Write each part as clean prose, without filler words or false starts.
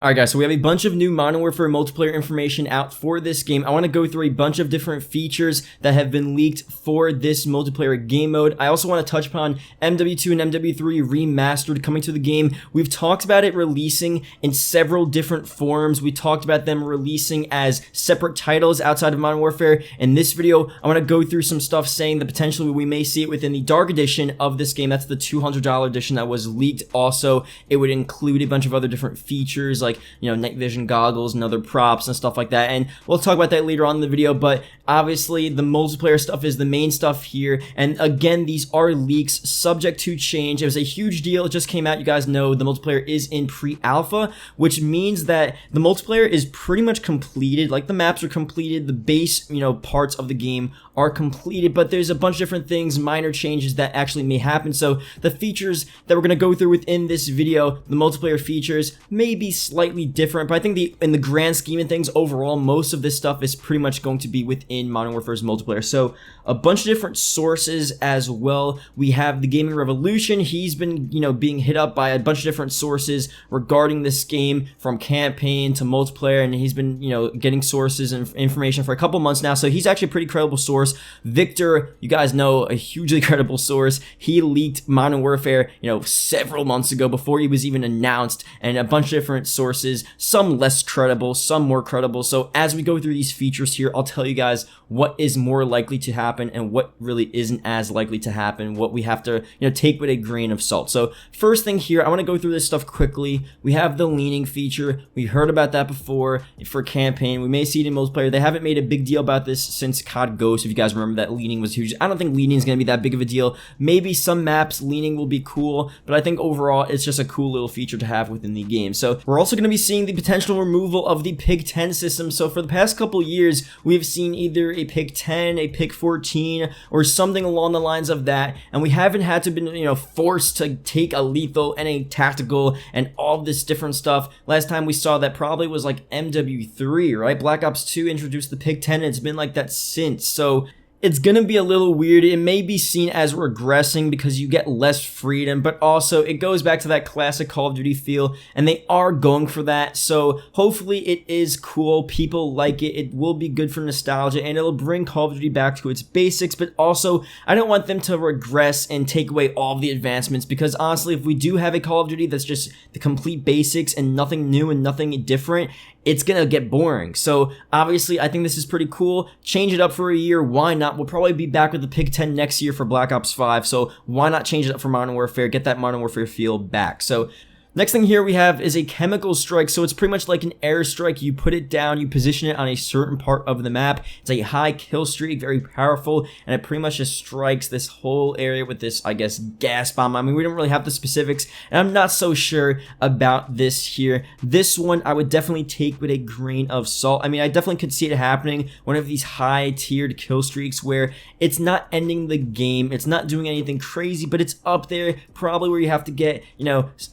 Alright guys, so we have a bunch of new Modern Warfare multiplayer information out for this game. I want to go through a bunch of different features that have been leaked for this multiplayer game mode. I also want to touch upon MW2 and MW3 Remastered coming to the game. We've talked about it releasing in several different forms. We talked about them releasing as separate titles outside of Modern Warfare. In this video, I want to go through some stuff saying that potentially we may see it within the Dark Edition of this game. That's the $200 edition that was leaked. Also, it would include a bunch of other different features like, night vision goggles and other props and stuff like that, and we'll talk about that later on in the video. But obviously the multiplayer stuff is the main stuff here, and again, these are leaks subject to change. It was a huge deal. It just came out. You guys know the multiplayer is in pre-alpha, which means that the multiplayer is pretty much completed. Like, the maps are completed, the base parts of the game are completed, but there's a bunch of different things, minor changes that actually may happen. So the features that we're going to go through within this video, the multiplayer features, may be slightly different, but I think in the grand scheme of things, overall, most of this stuff is pretty much going to be within Modern Warfare's multiplayer. So a bunch of different sources as well. We have the Gaming Revolution. He's been being hit up by a bunch of different sources regarding this game, from campaign to multiplayer, and he's been getting sources and information for a couple months now. So he's actually a pretty credible source. Victor, you guys know, a hugely credible source. He leaked Modern Warfare several months ago, before he was even announced, and a bunch of different sources, some less credible, some more credible. So as we go through these features here, I'll tell you guys what is more likely to happen and what really isn't as likely to happen, what we have to take with a grain of salt. So first thing here, I want to go through this stuff quickly. We have the leaning feature. We heard about that before for campaign. We may see it in multiplayer. They haven't made a big deal about this since COD Ghost. If you guys remember, that leaning was huge. I don't think leaning is going to be that big of a deal. Maybe some maps leaning will be cool, but I think overall it's just a cool little feature to have within the game. So we're also going to be seeing the potential removal of the Pig 10 system. So for the past couple years, we've seen either a Pig 10, a Pig 14, or something along the lines of that, and we haven't had to been forced to take a lethal and a tactical and all this different stuff. Last time we saw that probably was like MW3, right? Black Ops 2 introduced the Pig 10, and it's been like that since. So it's gonna be a little weird. It may be seen as regressing because you get less freedom, but also it goes back to that classic Call of Duty feel, and they are going for that. So hopefully it is cool. People like it. It will be good for nostalgia, and it'll bring Call of Duty back to its basics. But also, I don't want them to regress and take away all of the advancements, because honestly, if we do have a Call of Duty that's just the complete basics and nothing new and nothing different, it's gonna get boring. So obviously, I think this is pretty cool. Change it up for a year. Why not? We'll probably be back with the Pig 10 next year for Black Ops 5. So why not change it up for Modern Warfare? Get that Modern Warfare feel back. So next thing here we have is a chemical strike. So it's pretty much like an airstrike. You put it down, you position it on a certain part of the map. It's a high kill streak, very powerful, and it pretty much just strikes this whole area with this, I guess, gas bomb. I mean, we don't really have the specifics, and I'm not so sure about this here. This one I would definitely take with a grain of salt. I mean, I definitely could see it happening, one of these high tiered kill streaks where it's not ending the game, it's not doing anything crazy, but it's up there, probably where you have to get,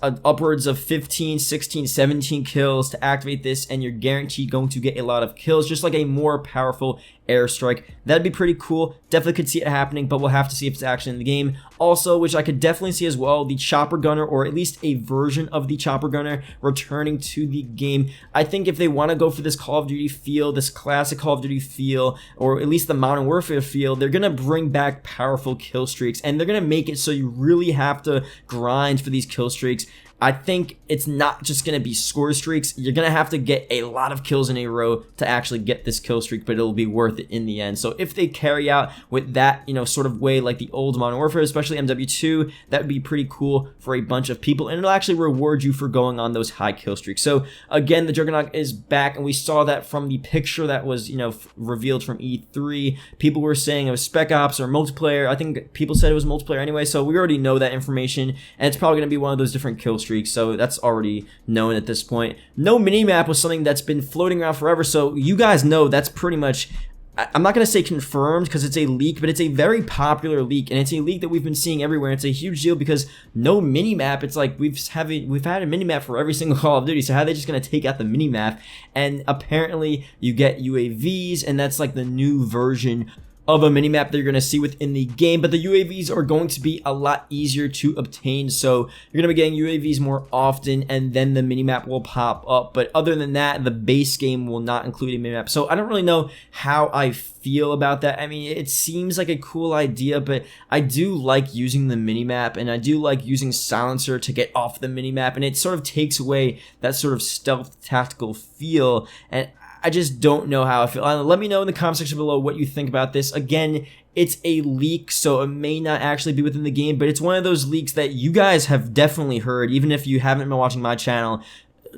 upwards of 15, 16, 17 kills to activate this, and you're guaranteed going to get a lot of kills, just like a more powerful airstrike. That'd be pretty cool. Definitely could see it happening, but we'll have to see if it's actually in the game. Also, which I could definitely see as well, the chopper gunner, or at least a version of the chopper gunner, returning to the game. I think if they want to go for this Call of Duty feel, this classic Call of Duty feel, or at least the Modern Warfare feel, they're gonna bring back powerful kill streaks, and they're gonna make it so you really have to grind for these kill streaks. I think it's not just going to be score streaks. You're going to have to get a lot of kills in a row to actually get this kill streak, but it'll be worth it in the end. So if they carry out with that, sort of way like the old Modern Warfare, especially MW2, that would be pretty cool for a bunch of people, and it'll actually reward you for going on those high kill streaks. So again, the Juggernaut is back, and we saw that from the picture that was, revealed from E3. People were saying it was Spec Ops or multiplayer. I think people said it was multiplayer anyway, so we already know that information, and it's probably going to be one of those different kill streaks. So that's already known at this point. No minimap was something that's been floating around forever, so you guys know that's pretty much, I'm not going to say confirmed because it's a leak, but it's a very popular leak, and it's a leak that we've been seeing everywhere. It's a huge deal because no minimap. It's like we've had a minimap for every single Call of Duty, so how are they just going to take out the minimap? And apparently you get UAVs, and that's like the new version of a minimap that you're going to see within the game, but the UAVs are going to be a lot easier to obtain, so you're going to be getting UAVs more often, and then the minimap will pop up. But other than that, the base game will not include a minimap, so I don't really know how I feel about that. I mean, it seems like a cool idea, but I do like using the minimap, and I do like using silencer to get off the minimap, and it sort of takes away that sort of stealth tactical feel, and I just don't know how I feel. Let me know in the comment section below what you think about this. Again, it's a leak, so it may not actually be within the game, but it's one of those leaks that you guys have definitely heard, even if you haven't been watching my channel.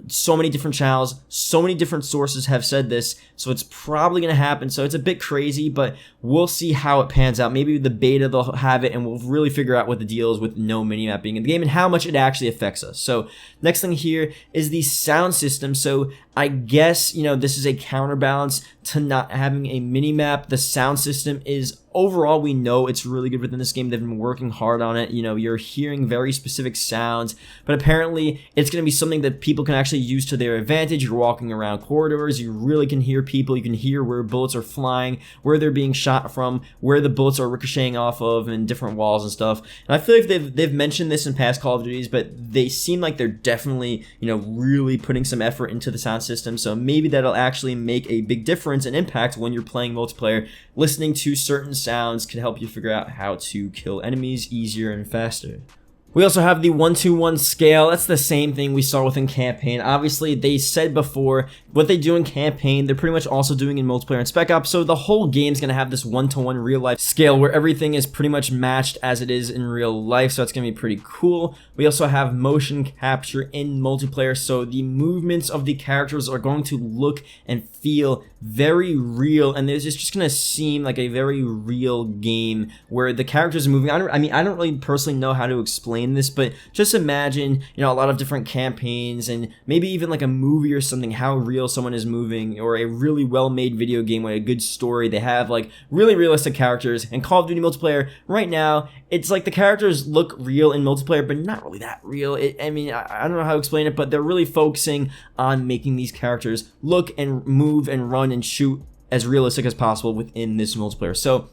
So many different channels, so many different sources have said this, so it's probably going to happen. So it's a bit crazy, but we'll see how it pans out. Maybe the beta they'll have it, and we'll really figure out what the deal is with no minimap being in the game and how much it actually affects us. So next thing here is the sound system. So I guess, you know, this is a counterbalance to not having a minimap. The sound system is overall, we know it's really good within this game. They've been working hard on it. You know, you're hearing very specific sounds, but apparently it's going to be something that people can actually use to their advantage. You're walking around corridors, you really can hear people, you can hear where bullets are flying, where they're being shot from, where the bullets are ricocheting off of, and different walls and stuff. And I feel like they've mentioned this in past Call of Duties, but they seem like they're definitely, you know, really putting some effort into the sound system, so maybe that'll actually make a big difference and impact when you're playing multiplayer. Listening to certain sounds can help you figure out how to kill enemies easier and faster. We also have the 1-to-1 scale. That's the same thing we saw within campaign. Obviously, they said before, what they do in campaign, they're pretty much also doing in multiplayer and Spec Ops, so the whole game's going to have this 1-to-1 real-life scale where everything is pretty much matched as it is in real life, so it's going to be pretty cool. We also have motion capture in multiplayer, so the movements of the characters are going to look and feel very real, and it's just going to seem like a very real game where the characters are moving. I don't really personally know how to explain this, but just imagine, you know, a lot of different campaigns and maybe even like a movie or something, how real someone is moving, or a really well-made video game with a good story. They have like really realistic characters. And Call of Duty multiplayer right now, it's like the characters look real in multiplayer, but not really that real. I don't know how to explain it, but they're really focusing on making these characters look and move and run and shoot as realistic as possible within this multiplayer. So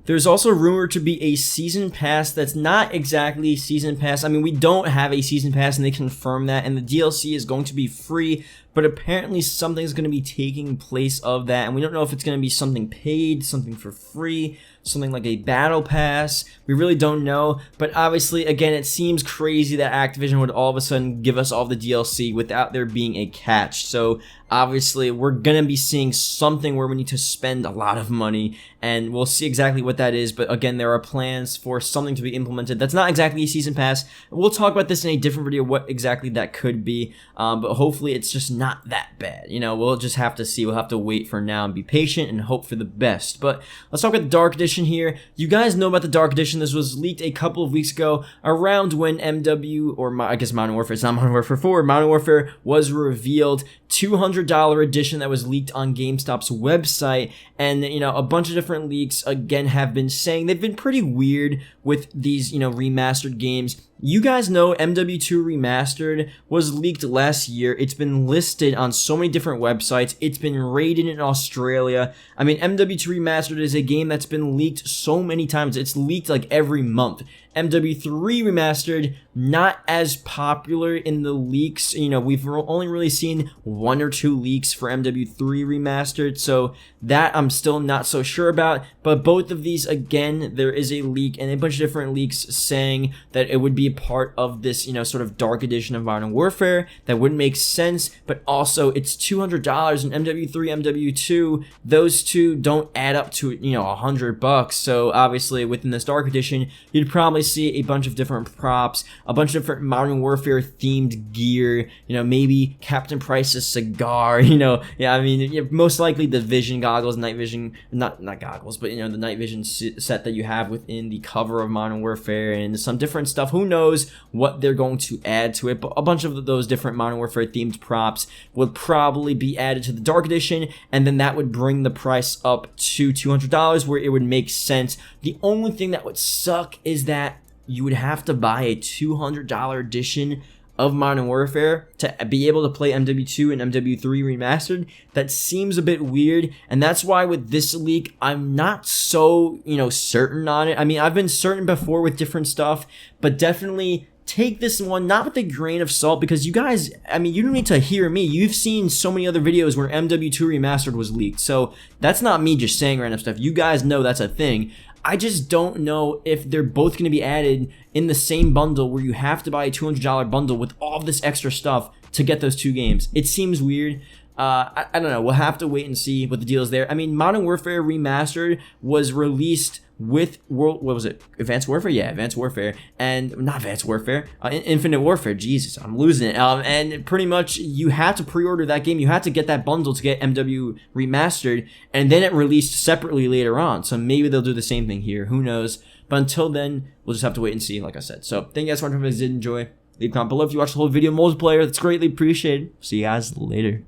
there's also rumored to be a season pass that's not exactly season pass. I mean, we don't have a season pass, and they confirm that, and the DLC is going to be free, but apparently something's going to be taking place of that, and we don't know if it's going to be something paid, something for free, something like a battle pass. We really don't know, but obviously, again, it seems crazy that Activision would all of a sudden give us all the DLC without there being a catch. So obviously, we're going to be seeing something where we need to spend a lot of money, and we'll see exactly what that is. But again, there are plans for something to be implemented that's not exactly a season pass. We'll talk about this in a different video, what exactly that could be, but hopefully it's just not that bad. You know, we'll just have to see. We'll have to wait for now and be patient and hope for the best. But let's talk about the Dark Edition here. You guys know about the Dark Edition. This was leaked a couple of weeks ago, around when I guess Modern Warfare, it's not Modern Warfare 4, Modern Warfare was revealed. $200 edition that was leaked on GameStop's website, and you know, a bunch of different leaks again have been saying they've been pretty weird with these, you know, remastered games. You guys know MW2 Remastered was leaked last year. It's been listed on so many different websites. It's been rated in Australia. I mean, MW2 Remastered is a game that's been leaked so many times. It's leaked like every month. MW3 Remastered, not as popular in the leaks. You know, we've only really seen 1 or 2 leaks for MW3 Remastered, so that I'm still not so sure about. But both of these, again, there is a leak and a bunch of different leaks saying that it would be a part of this, you know, sort of Dark Edition of Modern Warfare. That wouldn't make sense, but also it's $200 in MW3, MW2. Those two don't add up to, you know, $100. So obviously within this Dark Edition, you'd probably see a bunch of different props, a bunch of different Modern Warfare themed gear, you know, maybe Captain Price's cigar, you know, yeah, I mean, most likely the vision goggles, night vision, not goggles, but you know, the night vision set that you have within the cover of Modern Warfare, and some different stuff. Who knows what they're going to add to it, but a bunch of those different Modern Warfare themed props would probably be added to the Dark Edition, and then that would bring the price up to $200, where it would make sense. The only thing that would suck is that you would have to buy a $200 edition of Modern Warfare to be able to play MW2 and MW3 Remastered, that seems a bit weird, and that's why with this leak, I'm not so, certain on it. I mean, I've been certain before with different stuff, but definitely take this one not with a grain of salt, because you guys, I mean, you don't need to hear me. You've seen so many other videos where MW2 Remastered was leaked, so that's not me just saying random stuff. You guys know that's a thing. I just don't know if they're both going to be added in the same bundle where you have to buy a $200 bundle with all this extra stuff to get those two games. It seems weird. I don't know. We'll have to wait and see what the deal is there. I mean, Modern Warfare Remastered was released with what was it? Advanced Warfare? Yeah, Advanced Warfare. And not Advanced Warfare, Infinite Warfare. Jesus, I'm losing it. And pretty much you had to pre-order that game. You had to get that bundle to get MW Remastered, and then it released separately later on. So maybe they'll do the same thing here. Who knows? But until then, we'll just have to wait and see, like I said. So thank you guys for watching. If you guys did enjoy, leave a comment below. If you watched the whole video multiplayer, that's greatly appreciated. See you guys later.